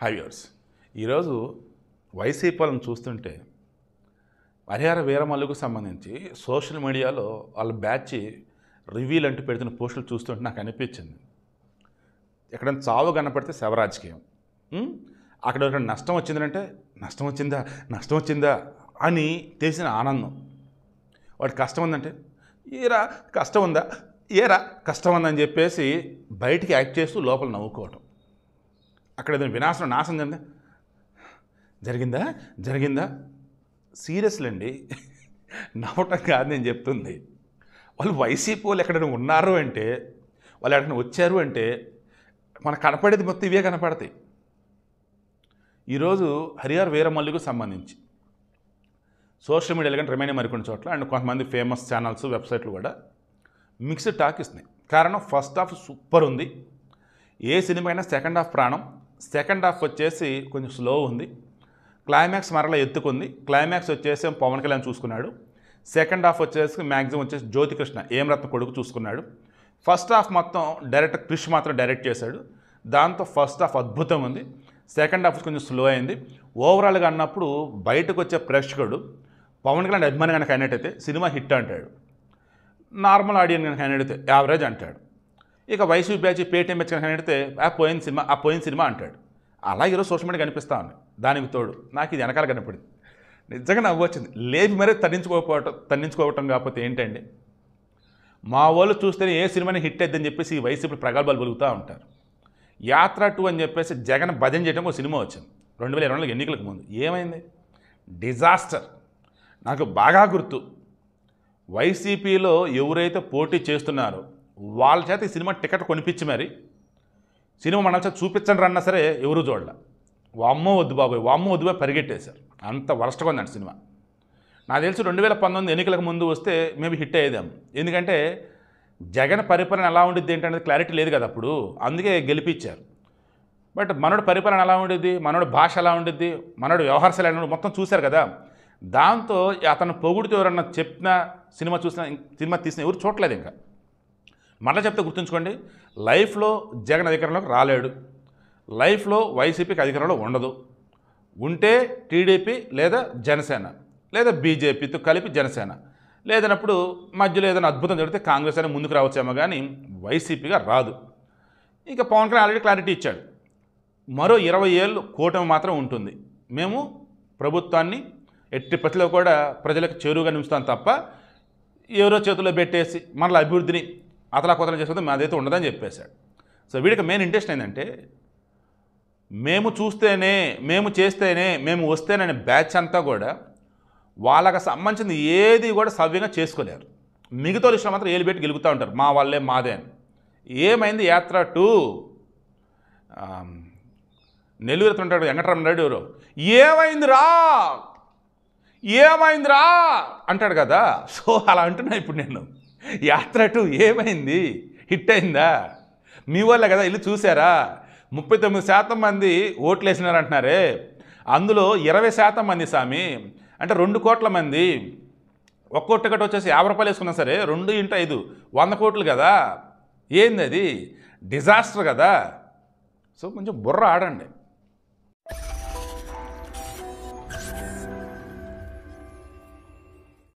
Hi viewers. ఈరోజు YCP వాళ్ళని చూస్తుంటే హరిహర వీరమల్లుకు సంబంధించి సోషల్ మీడియాలో వాళ్ళ బ్యాచ్ రివీల్ అంటూ పెడుతున్న పోస్టులు చూస్తుంటే నాకు అనిపించింది, ఎక్కడైనా చావు కనపడితే శవరాజకీయం, అక్కడ ఒక నష్టం వచ్చిందంటే నష్టం వచ్చిందా అని తెలిసిన ఆనందం, వాడికి కష్టం ఉందంటే ఏరా కష్టం ఉందా, ఏరా కష్టం ఉందని చెప్పేసి బయటికి యాక్ట్ చేస్తూ లోపల నవ్వుకోవటం. అక్కడ ఏదైనా వినాశనం నాశనం జరిగిందా సీరియస్లీ అండి, నవ్వటం కాదు నేను చెప్తుంది. వాళ్ళు వైసీపీ వాళ్ళు ఎక్కడైనా ఉన్నారు అంటే, వాళ్ళు ఎక్కడైనా వచ్చారు అంటే మనకు కనపడేది మొత్తం ఇవే కనపడతాయి. ఈరోజు హరిహర వీరమల్లుకు సంబంధించి సోషల్ మీడియాలో కానీ రిమైనింగ్ మరికొన్ని చోట్ల అండ్ కొంతమంది ఫేమస్ ఛానల్స్ వెబ్సైట్లు కూడా మిక్స్డ్ టాక్ ఇస్తున్నాయి. కారణం ఫస్ట్ హాఫ్ సూపర్ ఉంది, ఏ సినిమా అయినా సెకండ్ హాఫ్ ప్రాణం, సెకండ్ హాఫ్ వచ్చేసి కొంచెం స్లో ఉంది, క్లైమాక్స్ మరలా ఎత్తుకుంది, క్లైమాక్స్ వచ్చేసి పవన్ కళ్యాణ్ చూసుకున్నాడు, సెకండ్ హాఫ్ వచ్చేసి మ్యాక్సిమం వచ్చేసి జ్యోతికృష్ణ ఏమరత్న కొడుకు చూసుకున్నాడు, ఫస్ట్ హాఫ్ మొత్తం డైరెక్టర్ క్రిష్ మాత్రం డైరెక్ట్ చేశాడు, దాంతో ఫస్ట్ హాఫ్ అద్భుతం ఉంది, సెకండ్ హాఫ్ కొంచెం స్లో అయింది. ఓవరాల్గా అన్నప్పుడు బయటకు వచ్చే ప్రేక్షకుడు పవన్ కళ్యాణ్ అభిమాని కనుక అయినట్టయితే సినిమా హిట్ అంటాడు, నార్మల్ ఆడియన్స్ కనుక అయినట్టయితే యావరేజ్ అంటాడు, ఇక వైసీపీ బ్యాచ్ పేటీఎం బ్యాచ్ కనుక అయినట్టయితే పోయిన సినిమా అంటాడు. అలా ఈరోజు సోషల్ మీడియా కనిపిస్తూ ఉంది. దానికి తోడు నాకు ఇది వెనకాల కనపడింది, నిజంగా నవ్వు వచ్చింది. లేపి మరీ తన్నించుకోవటం కాకపోతే ఏంటండి, మా వాళ్ళు చూస్తేనే ఏ సినిమాని హిట్ అయిద్దని చెప్పేసి ఈ వైసీపీ ప్రగల్భాలు పలుకుతూ ఉంటారు. యాత్ర 2 అని చెప్పేసి జగన్ భజన చేయడం ఒక సినిమా వచ్చింది 2024 ఎన్నికలకు ముందు. ఏమైంది? డిజాస్టర్. నాకు బాగా గుర్తు, వైసీపీలో ఎవరైతే పోటీ చేస్తున్నారో వాళ్ళ చేత ఈ సినిమా టికెట్ కొనిపించి మరి సినిమా మన చేత చూపించండి అన్నా సరే ఎవరు చూడాల. వామ్మో వద్దు బాబోయ్ పరిగెట్టేశారు. అంత వరస్ట్గా ఉందండి సినిమా. నాకు తెలిసి 2019 ఎన్నికలకు ముందు వస్తే మేబీ హిట్ అయ్యేదాం, ఎందుకంటే జగన్ పరిపాలన ఎలా ఉండిద్ది ఏంటనేది క్లారిటీ లేదు కదా అప్పుడు, అందుకే గెలిపించారు. బట్ మనోడు పరిపాలన ఎలా ఉండిద్ది, మనోడు భాష ఎలా ఉండిద్ది, మనోడు వ్యవహారశాల ఎలా మొత్తం చూశారు కదా. దాంతో అతను పొగుడుతూ ఎవరన్నా చెప్పిన సినిమా తీసిన ఎవరు చూడలేదు. ఇంకా మరలా చెప్తే గుర్తుంచుకోండి, లైఫ్లో జగన్ అధికారంలోకి రాలేడు, లైఫ్లో వైసీపీకి అధికారంలో ఉండదు, ఉంటే టీడీపీ లేదా జనసేన లేదా బీజేపీతో కలిపి జనసేన, లేదన్నప్పుడు మధ్యలో ఏదైనా అద్భుతం జరిగితే కాంగ్రెస్ అయినా ముందుకు రావచ్చేమో కానీ వైసీపీగా రాదు. ఇక పవన్ కళ్యాణ్ ఆల్రెడీ క్లారిటీ ఇచ్చాడు, మరో 20 ఏళ్ళు కూటమి మాత్రం ఉంటుంది, మేము ప్రభుత్వాన్ని ఎట్టి పరిస్థితిలో కూడా ప్రజలకు చేరువుగా ఉంచుతాం తప్ప ఎవరో చేతుల్లో పెట్టేసి మనల అభివృద్ధిని అతలాకుతలం చేసుకుంటే మాదైతే ఉండదని చెప్పేశాడు. సో వీడికి మెయిన్ ఇంట్రెస్ట్ ఏంటంటే, మేము చూస్తేనే, మేము చేస్తేనే, మేము వస్తేనే బ్యాచ్ అంతా కూడా వాళ్ళకి సంబంధించింది ఏది కూడా సవ్యంగా చేసుకోలేరు. మిగతా విషయంలో మాత్రం ఏలు పెట్టి గెలుగుతూ ఉంటారు, మా వాళ్ళే మాదే అని. ఏమైంది యాత్ర 2 నెల్లూరు ఉంటాడు వెంకటరమణ రెడ్డి ఎవరు, ఏమైందిరా అంటాడు కదా. సో అలా అంటున్నా ఇప్పుడు నేను, యాత్ర 2 ఏమైంది, హిట్ అయిందా, మీ వాళ్ళే కదా ఇల్లు చూసారా, 39% మంది ఓట్లు వేసినారు అంటున్నారే, అందులో 20% మంది స్వామి అంటే 2 కోట్ల మంది ఒక్కో టికెట్ వచ్చేసి 50 రూపాయలు వేసుకున్నా సరే 2 × 5 100 కోట్లు కదా, ఏంది అది డిజాస్టర్ కదా. సో కొంచెం బుర్ర ఆడండి.